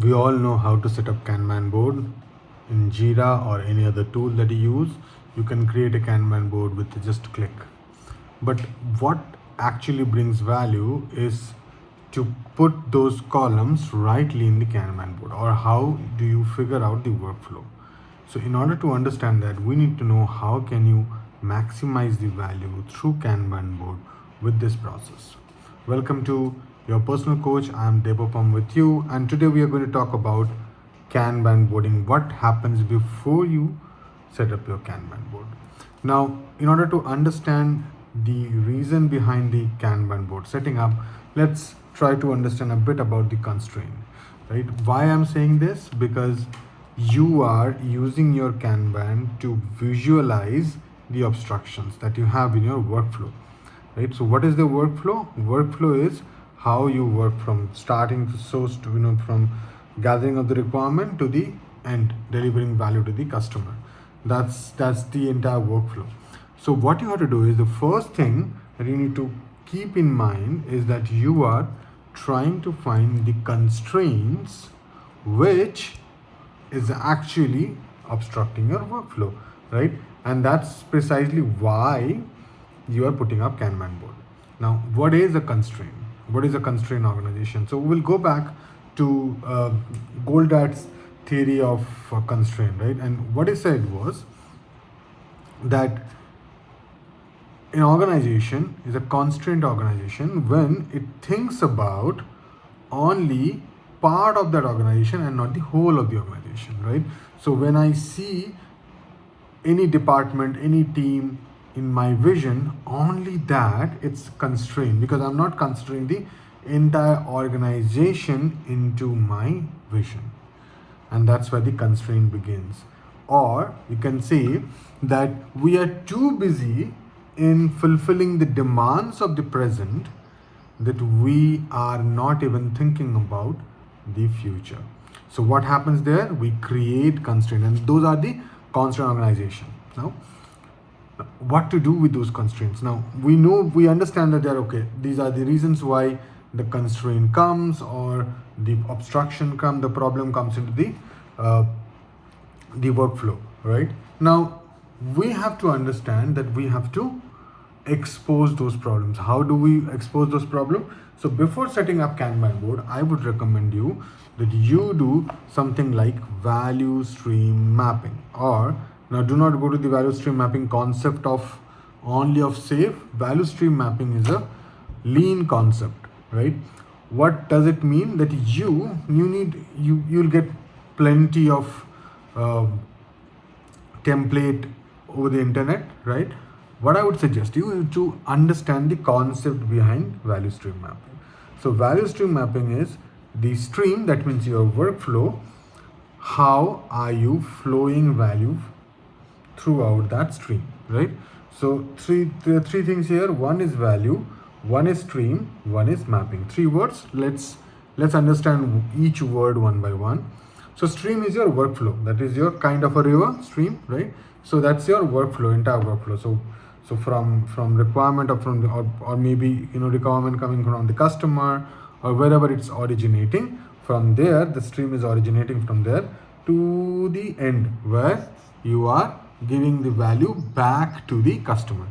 We all know how to set up Kanban board in Jira or any other tool that you use. You can create a Kanban board with just a click. But what actually brings value is to put those columns rightly in the Kanban board, or how do you figure out the workflow. So in order to understand that, we need to know how can you maximize the value through Kanban board with this process. Welcome to your personal coach. I am Debopom with you, and today we are going to talk about Kanban boarding. What happens before you set up your Kanban board? Now, in order to understand the reason behind the Kanban board setting up, let's try to understand a bit about the constraint. Right? Why I'm saying this? Because you are using your Kanban to visualize the obstructions that you have in your workflow. Right? So what is the workflow? Workflow is how you work from starting to source to, from gathering of the requirement to the end, delivering value to the customer. That's the entire workflow. So what you have to do is, the first thing that you need to keep in mind is that you are trying to find the constraints which is actually obstructing your workflow, right? And that's precisely why you are putting up Kanban board. Now, what is a constraint? What is a constraint organization? So we'll go back to Goldratt's theory of constraint, right? And what he said was that an organization is a constraint organization when it thinks about only part of that organization and not the whole of the organization, right? So when I see any department, any team in my vision, only that it's constrained, because I'm not considering the entire organization into my vision. And that's where the constraint begins. Or you can say that we are too busy in fulfilling the demands of the present that we are not even thinking about the future. So what happens there? We create constraint, and those are the constraint organization. Now, what to do with those constraints? Now we understand that they're okay. These are the reasons why the constraint comes, or the obstruction comes, the problem comes into the workflow, right? Now we have to understand that we have to expose those problems. How do we expose those problems? So before setting up Kanban board, I would recommend you that you do something like value stream mapping. Or now, do not go to the value stream mapping concept of only of SAFe. Value stream mapping is a lean concept, right? What does it mean? That you'll get plenty of template over the internet, right? What I would suggest you is to understand the concept behind value stream mapping. So value stream mapping is the stream, that means your workflow. How are you flowing value throughout that stream, right? So there are three things here. One is value, one is stream, one is mapping. Three words. Let's understand each word one by one. So stream is your workflow. That is your kind of a river stream, right? So that's your workflow, entire workflow. So from requirement, or maybe requirement coming from the customer, or wherever it's originating from there, the stream is originating from there to the end where you are giving the value back to the customer.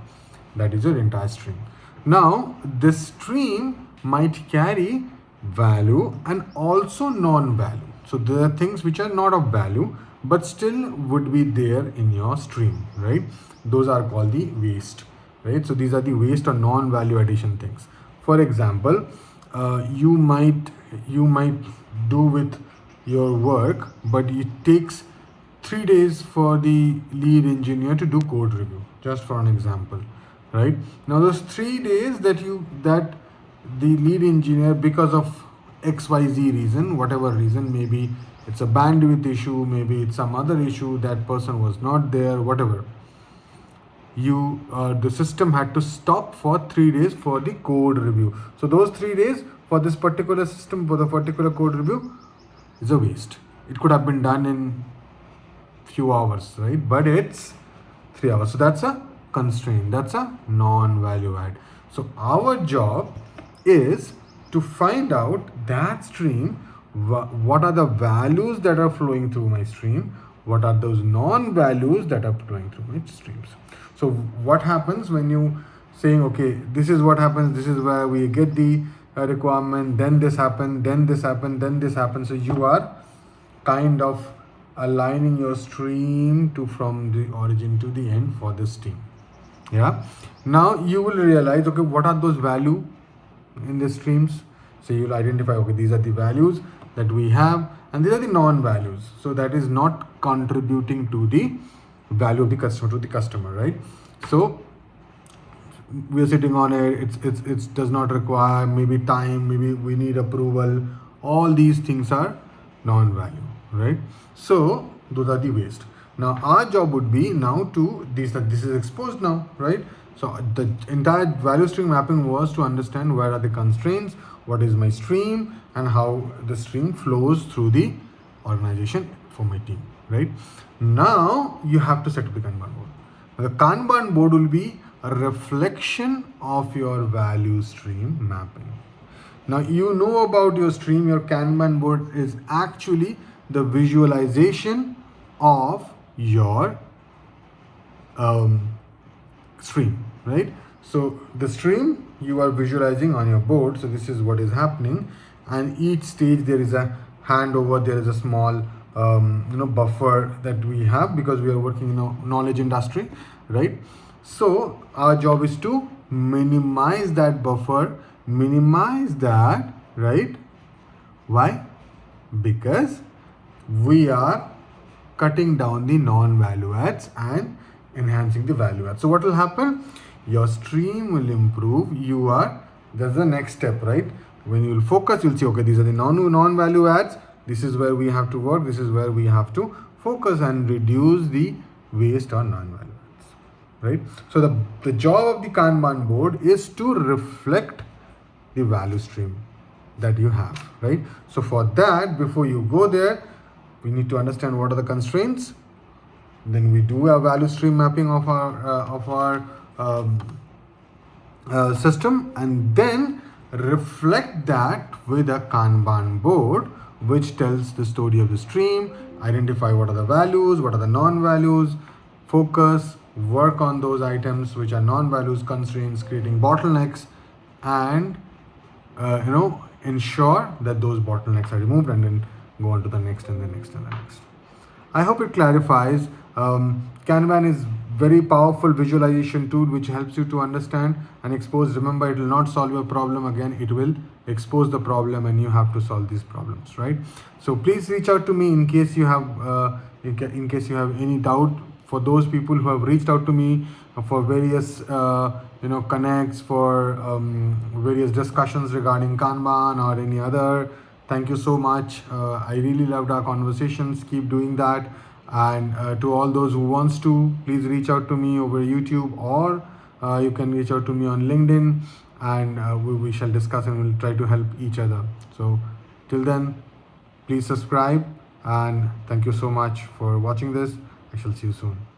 That is your entire stream. Now this stream might carry value and also non-value. So there are things which are not of value but still would be there in your stream, right? Those are called the waste, right? So these are the waste or non-value addition things. For example, you might do with your work, but it takes 3 days for the lead engineer to do code review, just for an example, right? Now those 3 days that the lead engineer, because of XYZ reason, whatever reason, maybe it's a bandwidth issue, maybe it's some other issue, that person was not there, whatever, the system had to stop for 3 days for the code review. So those 3 days for this particular system, for the particular code review, is a waste. It could have been done in few hours, right? But it's 3 hours. So that's a constraint. That's a non-value add. So our job is to find out that stream what are the values that are flowing through my stream, what are those non-values that are flowing through my streams. So what happens when you saying, okay, this is what happens, this is where we get the requirement, then this happened, then this happened, then this happened. So you are kind of aligning your stream to from the origin to the end for this stream. Yeah, now you will realize, okay, what are those value in the streams. So you'll identify, okay, these are the values that we have and these are the non-values, so that is not contributing to the value of the customer to the customer, right? So we are sitting on it does not require maybe time, maybe we need approval, all these things are non-value, right? So those are the waste. Now our job would be now to this is exposed now, right? So the entire value stream mapping was to understand where are the constraints, what is my stream, and how the stream flows through the organization for my team, right? Now you have to set up the Kanban board. Now, the Kanban board will be a reflection of your value stream mapping. Now you know about your stream, your Kanban board is actually the visualization of your stream, right? So the stream you are visualizing on your board. So this is what is happening, and each stage there is a handover, there is a small buffer that we have because we are working in a knowledge industry, right? So our job is to minimize that buffer, minimize that, right? Why? Because we are cutting down the non-value adds and enhancing the value add. So what will happen? Your stream will improve. That's the next step, right? When you will focus, you'll see, okay, these are the non-value adds. This is where we have to work. This is where we have to focus and reduce the waste on non-value adds, right? So the job of the Kanban board is to reflect the value stream that you have, right? So for that, before you go there, we need to understand what are the constraints. Then we do a value stream mapping of our system, and then reflect that with a Kanban board, which tells the story of the stream, identify what are the values, what are the non-values, focus, work on those items which are non-values, constraints, creating bottlenecks, and ensure that those bottlenecks are removed, and then go on to the next and the next and the next. I hope it clarifies. Kanban is very powerful visualization tool which helps you to understand and expose. Remember, it will not solve your problem again, it will expose the problem and you have to solve these problems, right? So please reach out to me in case you have any doubt. For those people who have reached out to me for various connects, for various discussions regarding Kanban or any other, thank you so much. I really loved our conversations. Keep doing that. And to all those who wants to, please reach out to me over YouTube, or you can reach out to me on LinkedIn, and we shall discuss and we'll try to help each other. So till then, please subscribe, and thank you so much for watching this. I shall see you soon.